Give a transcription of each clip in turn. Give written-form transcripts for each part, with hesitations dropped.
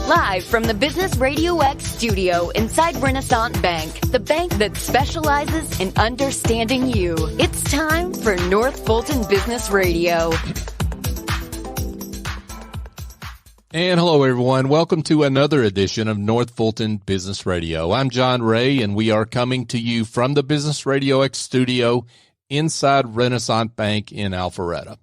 Live from the Business RadioX studio inside Renasant Bank, the bank that specializes in understanding you. It's time for North Fulton Business Radio. And hello, everyone. Welcome to another edition of North Fulton Business Radio. I'm John Ray, and we are coming to you from the Business RadioX studio inside Renasant Bank in Alpharetta.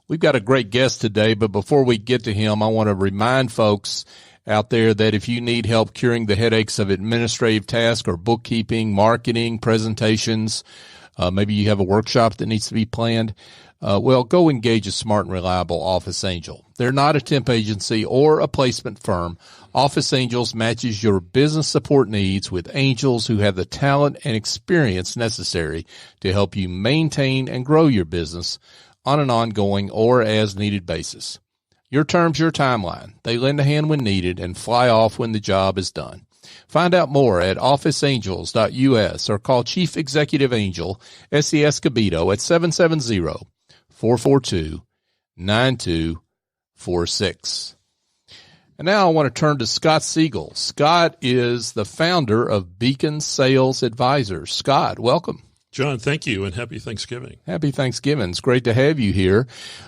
We've got a great guest today, but before we get to him, I want to remind folks out there that if you need help curing the headaches of administrative tasks or bookkeeping, marketing, presentations, maybe you have a workshop that needs to be planned, well, go engage a smart and reliable Office Angel. They're not a temp agency or a placement firm. Office Angels matches your business support needs with angels who have the talent and experience necessary to help you maintain and grow your business on an ongoing or as-needed basis. Your terms, your timeline. They lend a hand when needed and fly off when the job is done. Find out more at officeangels.us or call Chief Executive Angel S.E. Escobedo at 770-442-9246. And now I want to turn to Scott Siegel. Scott is the founder of Beacon Sales Advisors. Scott, welcome. John, thank you, and happy Thanksgiving. Happy Thanksgiving. It's great to have you here.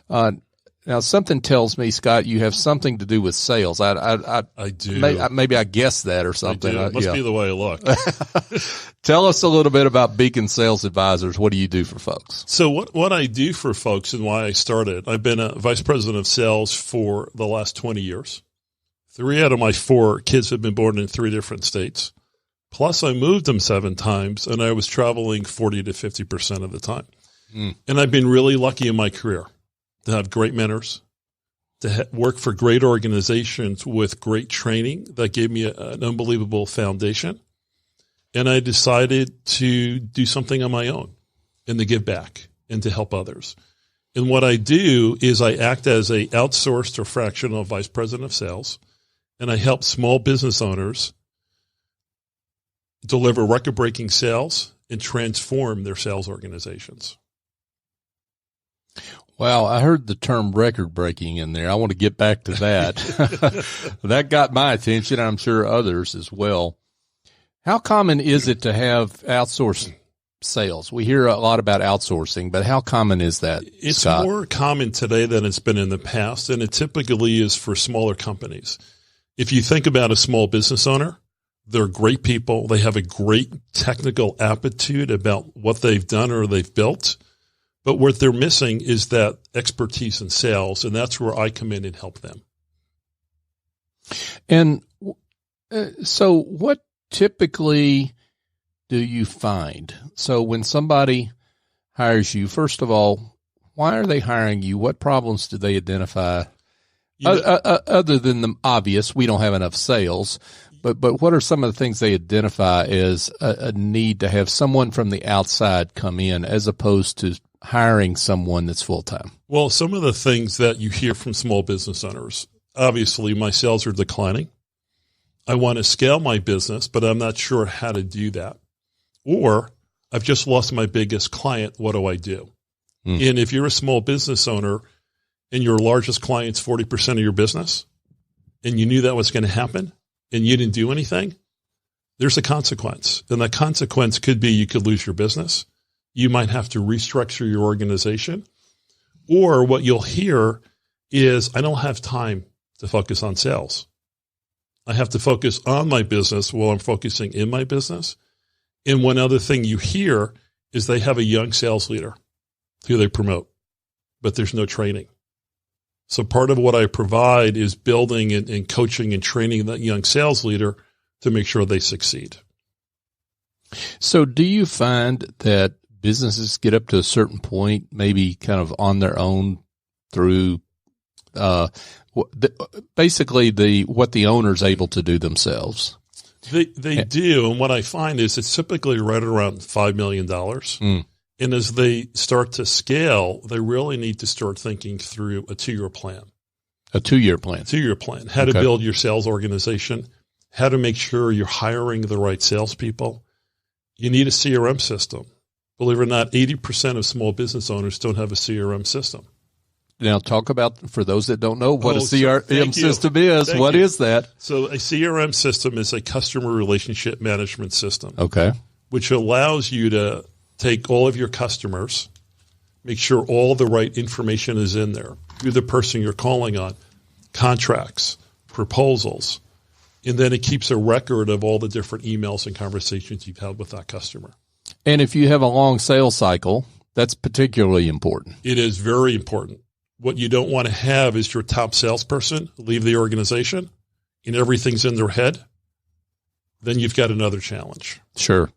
Now, something tells me, Scott, you have something to do with sales. I do. Maybe I guessed that or something. I do. It must be the way I look. Tell us a little bit about Beacon Sales Advisors. What do you do for folks? So what I do for folks and why I started, I've been a vice president of sales for the last 20 years. 3 out of my 4 kids have been born in 3 different states. Plus, I moved them 7 times, and I was traveling 40 to 50% of the time. And I've been really lucky in my career to have great mentors, to work for great organizations with great training that gave me an unbelievable foundation. And I decided to do something on my own and to give back and to help others. And what I do is I act as a outsourced or fractional vice president of sales, and I help small business owners deliver record-breaking sales and transform their sales organizations. Wow, I heard the term record-breaking in there. I want to get back to that. That got my attention, I'm sure others as well. How common is it to have outsourced sales? We hear a lot about outsourcing, but how common is that, It's Scott? more common today than it's been in the past, and it typically is for smaller companies. If you think about a small business owner, they're great people. They have a great technical aptitude about what they've done or they've built. But what they're missing is that expertise in sales, and that's where I come in and help them. And so what typically do you find? So when somebody hires you, first of all, why are they hiring you? What problems do they identify? Other than the obvious, we don't have enough sales. But what are some of the things they identify as a need to have someone from the outside come in as opposed to hiring someone that's full-time? Well, some of the things that you hear from small business owners, obviously my sales are declining. I want to scale my business, but I'm not sure how to do that. Or I've just lost my biggest client. What do I do? And if you're a small business owner and your largest client's 40% of your business, and you knew that was going to happen, and you didn't do anything, there's a consequence. And that consequence could be you could lose your business. You might have to restructure your organization. Or what you'll hear is, I don't have time to focus on sales. I have to focus on my business while I'm focusing in my business. And one other thing you hear is they have a young sales leader who they promote, but there's no training. So part of what I provide is building and coaching and training that young sales leader to make sure they succeed. So do you find that businesses get up to a certain point, maybe kind of on their own through basically what the owner's able to do themselves? They do. And what I find is it's typically right around $5 million. And as they start to scale, they really need to start thinking through a 2-year plan. A 2-year plan. 2-year plan. How to build your sales organization, how to make sure you're hiring the right salespeople. You need a CRM system. Believe it or not, 80% of small business owners don't have a CRM system. Now talk about, for those that don't know, what a Sure. CRM system is. What is that? So a CRM system is a customer relationship management system. Okay. Which allows you to take all of your customers, make sure all the right information is in there, who the person you're calling on, contracts, proposals, and then it keeps a record of all the different emails and conversations you've had with that customer. And if you have a long sales cycle, that's particularly important. It is very important. What you don't want to have is your top salesperson leave the organization and everything's in their head. Then you've got another challenge. Sure.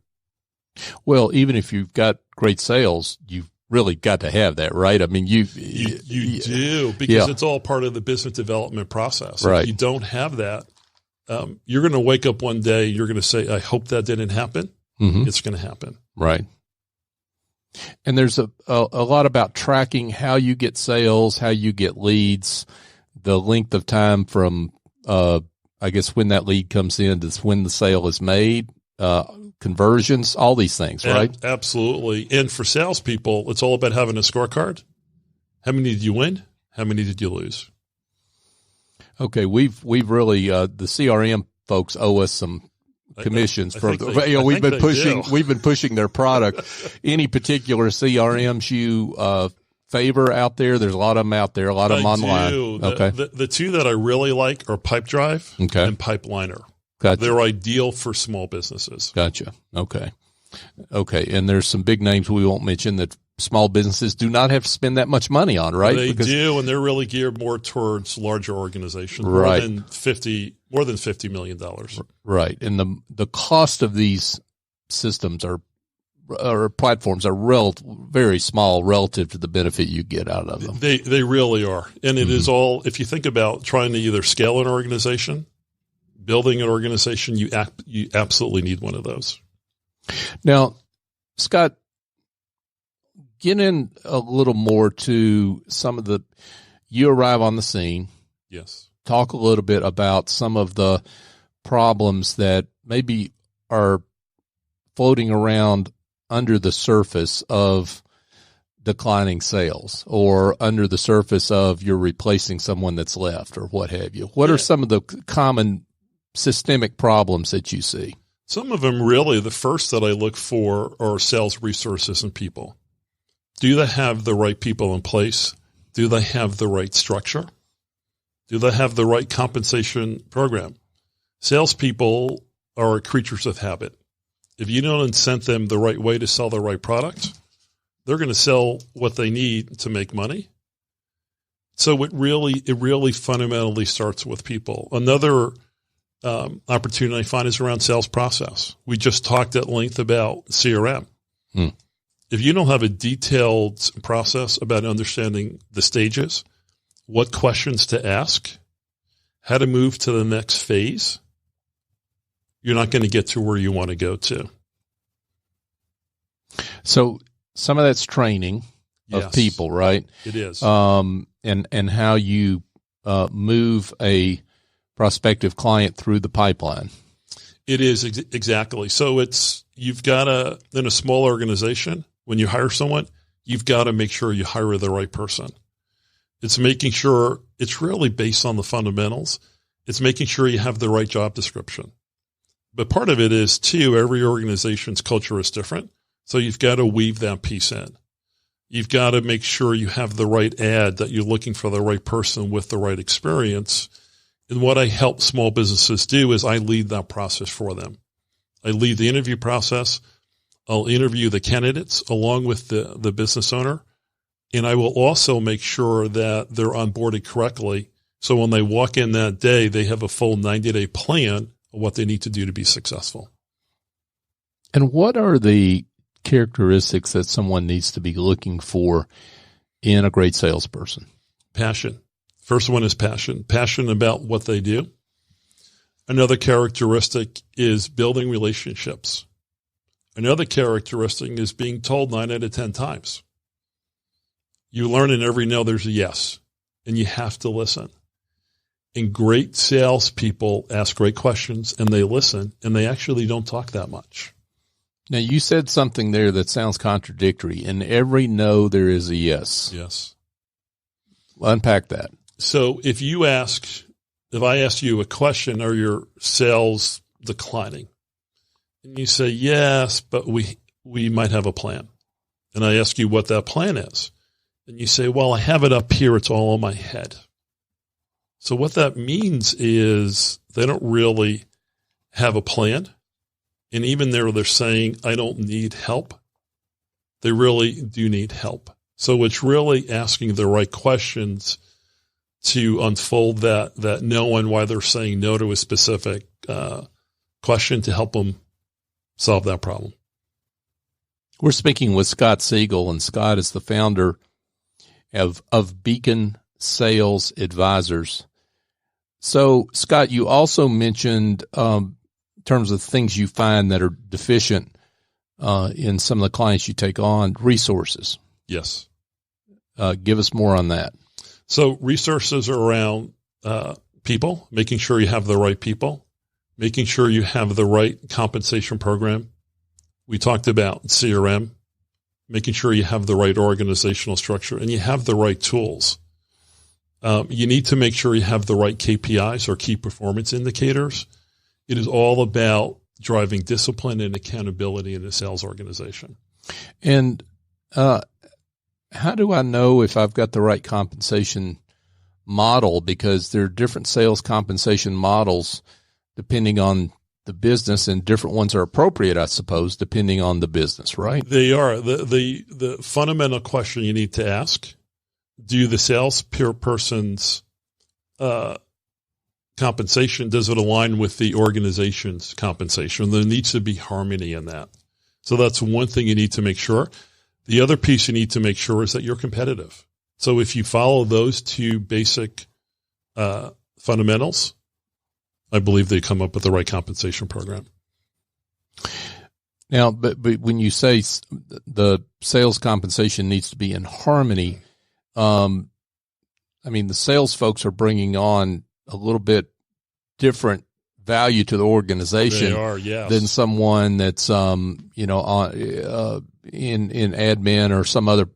Well, even if you've got great sales, you've really got to have that, right? I mean, you do, because it's all part of the business development process. Right. If you don't have that, you're going to wake up one day, you're going to say, I hope that didn't happen. Mm-hmm. It's going to happen. Right. And there's a lot about tracking how you get sales, how you get leads, the length of time from, I guess, when that lead comes in to when the sale is made, conversions, all these things, right? Absolutely. And for salespeople, it's all about having a scorecard. How many did you win? How many did you lose? Okay, we've really the CRM folks owe us some commissions for we've been pushing their product. Any particular CRMs you favor out there? There's a lot of them out there, a lot of them online. The two that I really like are Pipedrive and Pipeliner. Gotcha. They're ideal for small businesses. Gotcha. Okay. And there's some big names we won't mention that small businesses do not have to spend that much money on, right? They do, and they're really geared more towards larger organizations, right. more than $50 million. Right. And the cost of these systems or platforms are very small relative to the benefit you get out of them. They really are. And it is all, if you think about trying to either scale an organization, building an organization, you absolutely need one of those. Now, Scott, get in a little more to some of you arrive on the scene. Yes. Talk a little bit about some of the problems that maybe are floating around under the surface of declining sales or under the surface of you're replacing someone that's left or what have you. What are some of the common systemic problems that you see? Some of them really, the first that I look for are sales resources and people. Do they have the right people in place? Do they have the right structure? Do they have the right compensation program? Salespeople are creatures of habit. If you don't incent them the right way to sell the right product, they're going to sell what they need to make money. So it really fundamentally starts with people. Another opportunity I find is around sales process. We just talked at length about CRM. If you don't have a detailed process about understanding the stages, what questions to ask, how to move to the next phase, you're not going to get to where you want to go to. So some of that's training of people, right? It is. And how you move a prospective client through the pipeline. It is exactly. So you've got in a small organization, when you hire someone, you've got to make sure you hire the right person. It's making sure it's really based on the fundamentals. It's making sure you have the right job description. But part of it is too, every organization's culture is different. So you've got to weave that piece in. You've got to make sure you have the right ad, that you're looking for the right person with the right experience. And what I help small businesses do is I lead that process for them. I lead the interview process. I'll interview the candidates along with the business owner. And I will also make sure that they're onboarded correctly. So when they walk in that day, they have a full 90-day plan of what they need to do to be successful. And what are the characteristics that someone needs to be looking for in a great salesperson? Passion. First one is passion. Passion about what they do. Another characteristic is building relationships. Another characteristic is being told 9 out of 10 times. You learn in every no there's a yes, and you have to listen. And great salespeople ask great questions, and they listen, and they actually don't talk that much. Now, you said something there that sounds contradictory. In every no, there is a yes. Yes. Unpack that. So if I ask you a question, are your sales declining? And you say, yes, but we might have a plan. And I ask you what that plan is. And you say, well, I have it up here. It's all in my head. So what that means is they don't really have a plan. And even there, they're saying, I don't need help. They really do need help. So it's really asking the right questions to unfold that no and why they're saying no to a specific question to help them solve that problem. We're speaking with Scott Siegel, and Scott is the founder of Beacon Sales Advisors. So, Scott, you also mentioned in terms of things you find that are deficient in some of the clients you take on, resources. Yes. Give us more on that. So resources are around people, making sure you have the right people, making sure you have the right compensation program. We talked about CRM, making sure you have the right organizational structure and you have the right tools. You need to make sure you have the right KPIs or key performance indicators. It is all about driving discipline and accountability in a sales organization. And how do I know if I've got the right compensation model? Because there are different sales compensation models depending on the business, and different ones are appropriate, I suppose, depending on the business, right? They are. The fundamental question you need to ask, do the sales person's compensation, does it align with the organization's compensation? There needs to be harmony in that. So that's one thing you need to make sure. The other piece you need to make sure is that you're competitive. So if you follow those two basic fundamentals, I believe they come up with the right compensation program. Now, but when you say the sales compensation needs to be in harmony, I mean, the sales folks are bringing on a little bit different value to the organization than someone that's, in admin or some other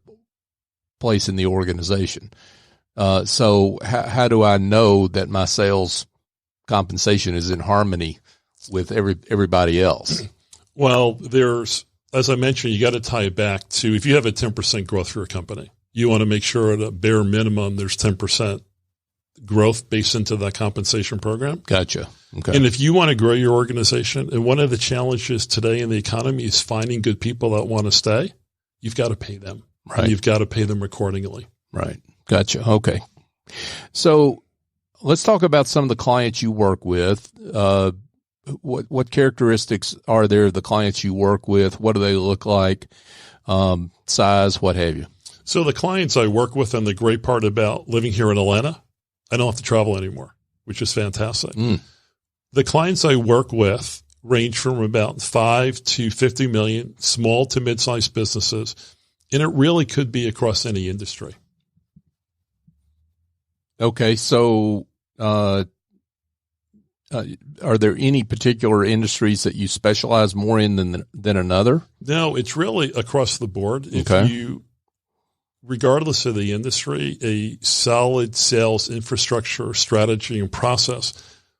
place in the organization. So how do I know that my sales compensation is in harmony with everybody else? Well, as I mentioned, you got to tie it back to, if you have a 10% growth for your company, you want to make sure at a bare minimum there's 10% growth based into that compensation program. Gotcha. Okay. And if you want to grow your organization, and one of the challenges today in the economy is finding good people that want to stay, you've got to pay them. Right. And you've got to pay them accordingly. Right. Gotcha. Okay. So let's talk about some of the clients you work with. What characteristics are there of the clients you work with? What do they look like? Size, what have you? So the clients I work with, and the great part about living here in Atlanta, I don't have to travel anymore, which is fantastic. The clients I work with range from about 5 to 50 million, small to mid-sized businesses, and it really could be across any industry. Okay, so are there any particular industries that you specialize more in than another? No, it's really across the board. Okay. If you, regardless of the industry, a solid sales infrastructure, strategy, and process,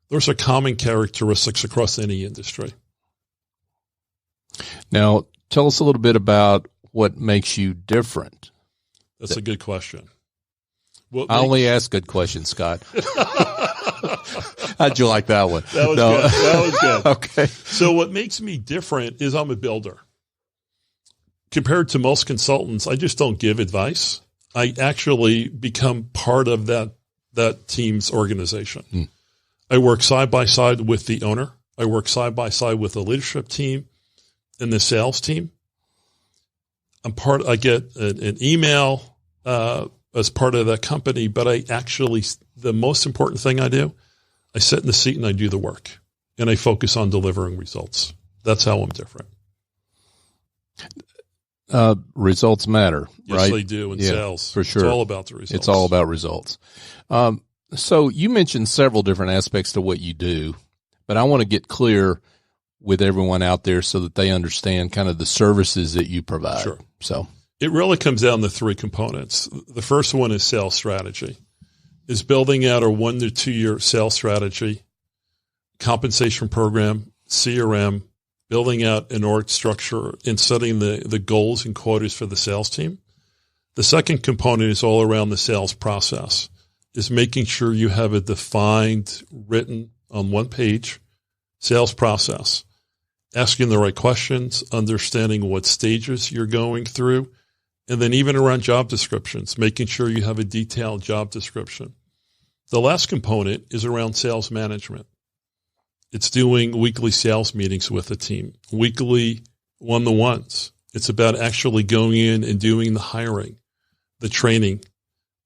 those are common characteristics across any industry. Now, tell us a little bit about what makes you different. That's a good question. I only ask good questions, Scott. How'd you like that one? That was good. That was good. Okay. So what makes me different is I'm a builder. Compared to most consultants, I just don't give advice. I actually become part of that team's organization. I work side by side with the owner. I work side by side with the leadership team and the sales team. I get an email as part of that company, but the most important thing I do, I sit in the seat and I do the work, and I focus on delivering results. That's how I'm different. Results matter, right? Yes, they do in sales. For sure. It's all about the results. It's all about results. So you mentioned several different aspects to what you do, but I want to get clear with everyone out there so that they understand kind of the services that you provide. Sure. So It really comes down to three components. The first one is sales strategy, is building out a 1 to 2 year sales strategy, compensation program, CRM, building out an org structure, and setting the goals and quotas for the sales team. The second component is all around the sales process, is making sure you have a defined, written on one page sales process, asking the right questions, understanding what stages you're going through, and then even around job descriptions, making sure you have a detailed job description. The last component is around sales management. It's doing weekly sales meetings with the team, weekly one-to-ones. It's about actually going in and doing the hiring, the training,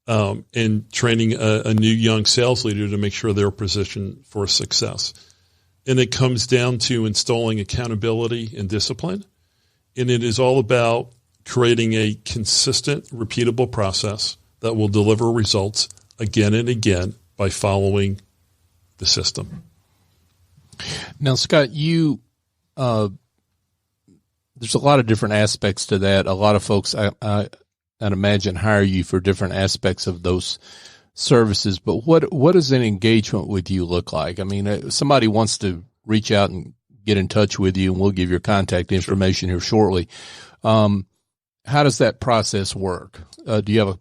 and training a new young sales leader to make sure they're positioned for success. And it comes down to installing accountability and discipline. And it is all about creating a consistent, repeatable process that will deliver results again and again by following the system. Now, Scott, there's a lot of different aspects to that. A lot of folks, I'd imagine, hire you for different aspects of those services. But what does an engagement with you look like? I mean, somebody wants to reach out and get in touch with you, and we'll give your contact information here shortly. How does that process work? Do you have a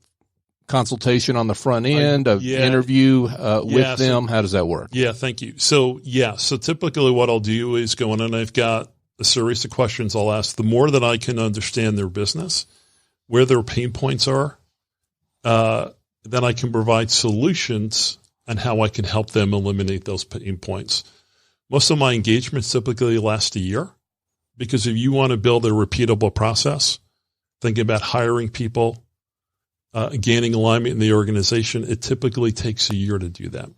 consultation on the front end, interview with them? How does that work? Yeah, thank you. So typically what I'll do is go in and I've got a series of questions I'll ask. The more that I can understand their business, where their pain points are, then I can provide solutions on how I can help them eliminate those pain points. Most of my engagements typically last a year, because if you want to build a repeatable process, thinking about hiring people, gaining alignment in the organization, it typically takes a year to do that.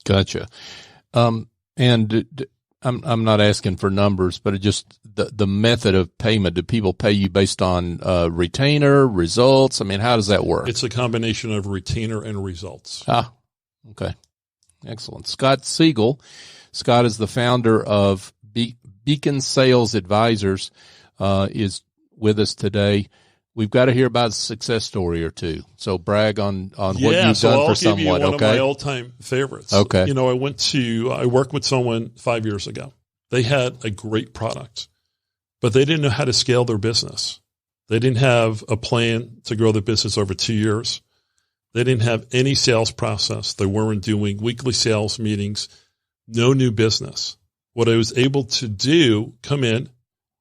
Gotcha. And I'm not asking for numbers, but it just the method of payment. Do people pay you based on retainer, results? I mean, how does that work? It's a combination of retainer and results. Okay. Excellent. Scott Siegel. Scott is the founder of Beacon Sales Advisors, is with us today. We've got to hear about a success story or two. So brag on what you've done for someone. I'll give you one of my all-time favorites. Okay. You know, I worked with someone 5 years ago. They had a great product, but they didn't know how to scale their business. They didn't have a plan to grow their business over 2 years. They didn't have any sales process. They weren't doing weekly sales meetings, no new business. What I was able to do, come in,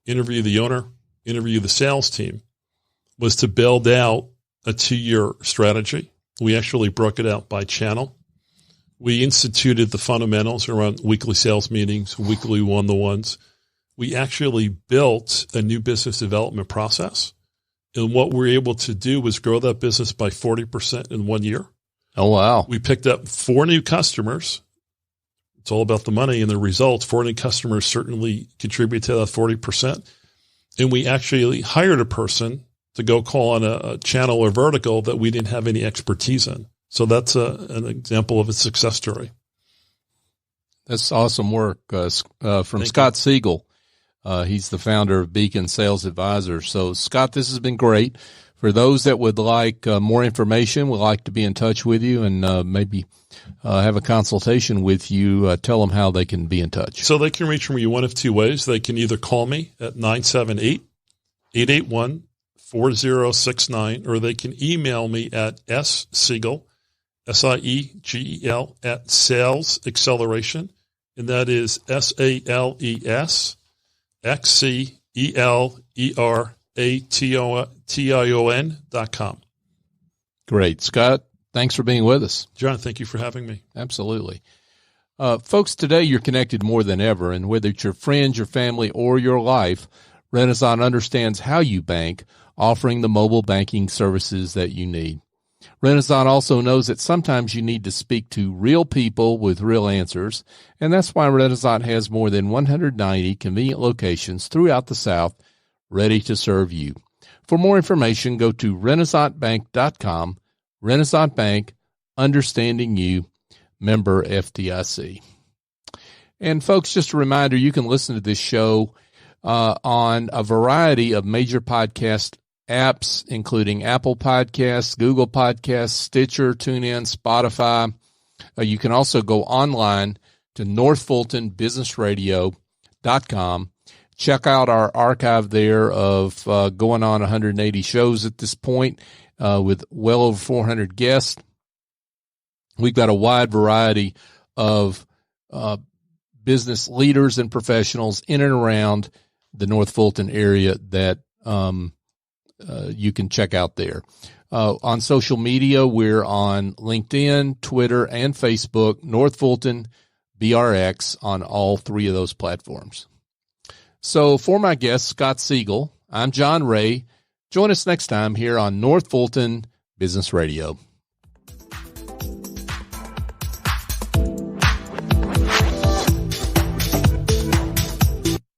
interview the owner, interview the sales team, was to build out a 2-year strategy. We actually broke it out by channel. We instituted the fundamentals around weekly sales meetings, weekly one-to-ones. We actually built a new business development process. And what we're able to do was grow that business by 40% in 1 year. Oh, wow. We picked up 4 new customers. It's all about the money and the results. 4 new customers certainly contribute to that 40%. And we actually hired a person to go call on a channel or vertical that we didn't have any expertise in. So that's an example of a success story. That's awesome work from Scott Siegel. He's the founder of Beacon Sales Advisors. So, Scott, this has been great. For those that would like more information, would like to be in touch with you and maybe have a consultation with you, tell them how they can be in touch. So they can reach me one of 2 ways. They can either call me at 978-881-4069, or they can email me at ssiegel, SIEGEL, at Sales Acceleration, and that is SALESXCELERATION.com. Great. Scott, thanks for being with us. John, thank you for having me. Absolutely. Folks, today you're connected more than ever, and whether it's your friends, your family, or your life, Renasant understands how you bank, offering the mobile banking services that you need. Renasant also knows that sometimes you need to speak to real people with real answers, and that's why Renasant has more than 190 convenient locations throughout the South ready to serve you. For more information, go to RenasantBank.com. Renasant Bank, understanding you, member FDIC. And folks, just a reminder, you can listen to this show on a variety of major podcast apps, including Apple Podcasts, Google Podcasts, Stitcher, TuneIn, Spotify. You can also go online to northfultonbusinessradio.com. Check out our archive there of going on 180 shows at this point with well over 400 guests. We've got a wide variety of business leaders and professionals in and around the North Fulton area that you can check out there. On social media, we're on LinkedIn, Twitter, and Facebook, North Fulton BRX on all three of those platforms. So for my guest, Scott Siegel, I'm John Ray. Join us next time here on North Fulton Business Radio.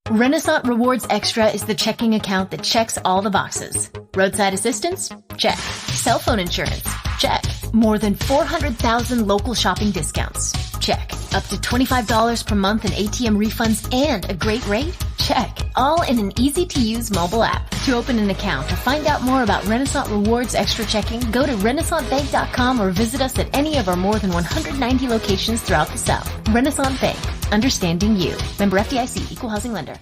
Renasant Rewards Extra is the checking account that checks all the boxes. Roadside assistance? Check. Cell phone insurance? Check. More than 400,000 local shopping discounts? Check. Up to $25 per month in ATM refunds and a great rate? Check. All in an easy-to-use mobile app. To open an account or find out more about Renasant Rewards Extra Checking, go to RenasantBank.com or visit us at any of our more than 190 locations throughout the South. Renasant Bank. Understanding you. Member FDIC. Equal housing lender.